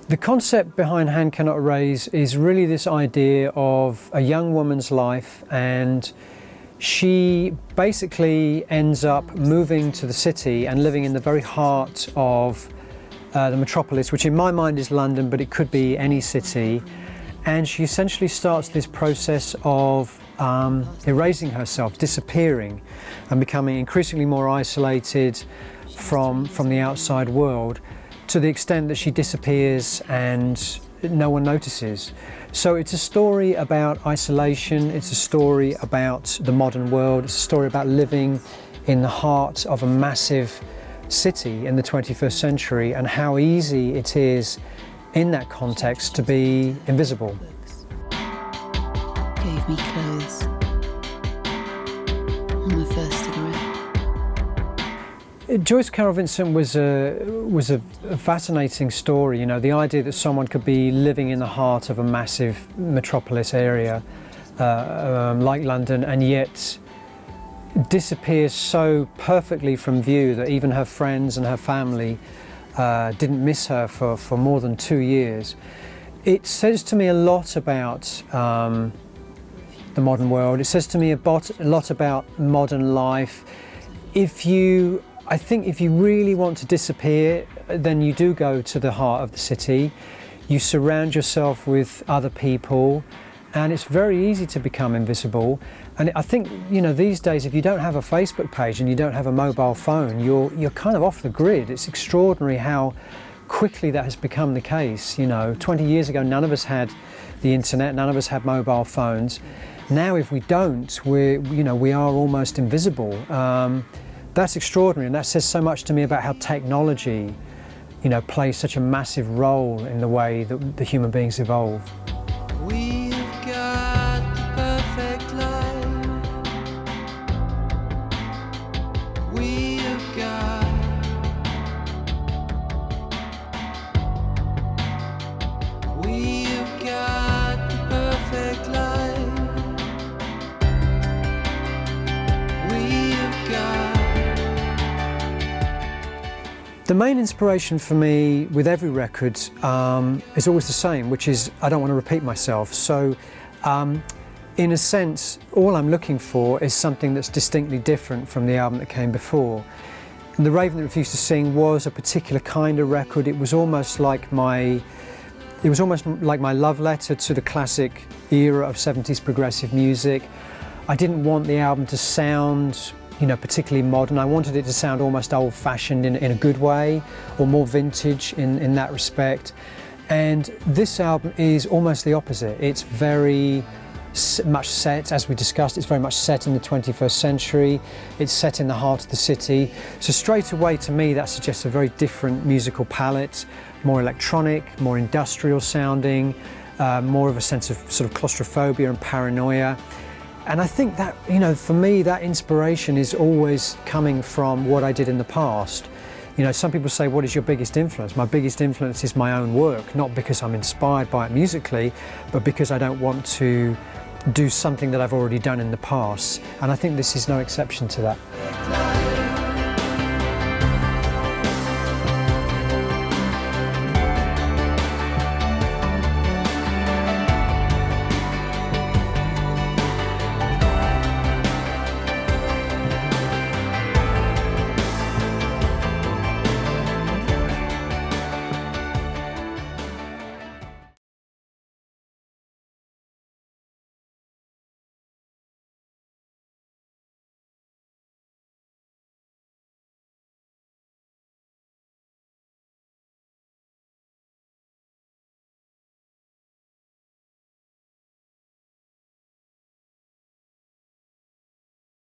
The concept behind Hand Cannot Erase is really this idea of a young woman's life, and she basically ends up moving to the city and living in the very heart of the metropolis, which in my mind is London, but it could be any city. And she essentially starts this process of erasing herself, disappearing, and becoming increasingly more isolated from the outside world, to the extent that she disappears and no one notices. So it's a story about isolation, it's a story about the modern world, it's a story about living in the heart of a massive city in the 21st century, and how easy it is in that context to be invisible. Gave me clothes and my first cigarette. Joyce Carol Vincent was a fascinating story. You know, the idea that someone could be living in the heart of a massive metropolis area like London, and yet disappears so perfectly from view that even her friends and her family didn't miss her for more than 2 years. It says to me a lot about the modern world. It says to me a lot about modern life. I think if you really want to disappear, then you do go to the heart of the city. You surround yourself with other people, and it's very easy to become invisible. And I think, you know, these days, if you don't have a Facebook page and you don't have a mobile phone, you're kind of off the grid. It's extraordinary how quickly that has become the case. You know, 20 years ago, none of us had the internet, none of us had mobile phones. Now, if we don't, we are almost invisible. That's extraordinary, and that says so much to me about how technology, you know, plays such a massive role in the way that the human beings evolve. We've got the perfect life. We've got the perfect life. We've got. The main inspiration for me with every record is always the same, which is I don't want to repeat myself. So in a sense, all I'm looking for is something that's distinctly different from the album that came before. And The Raven That Refused to Sing was a particular kind of record. It was almost like my love letter to the classic era of 70s progressive music. I didn't want the album to sound, you know, particularly modern. I wanted it to sound almost old-fashioned in a good way, or more vintage in that respect. And this album is almost the opposite. It's very much set, as we discussed, it's very much set in the 21st century. It's set in the heart of the city. So straight away, to me, that suggests a very different musical palette, more electronic, more industrial sounding, more of a sense of sort of claustrophobia and paranoia. And I think that, you know, for me, that inspiration is always coming from what I did in the past. You know, some people say, what is your biggest influence? My biggest influence is my own work, not because I'm inspired by it musically, but because I don't want to do something that I've already done in the past. And I think this is no exception to that.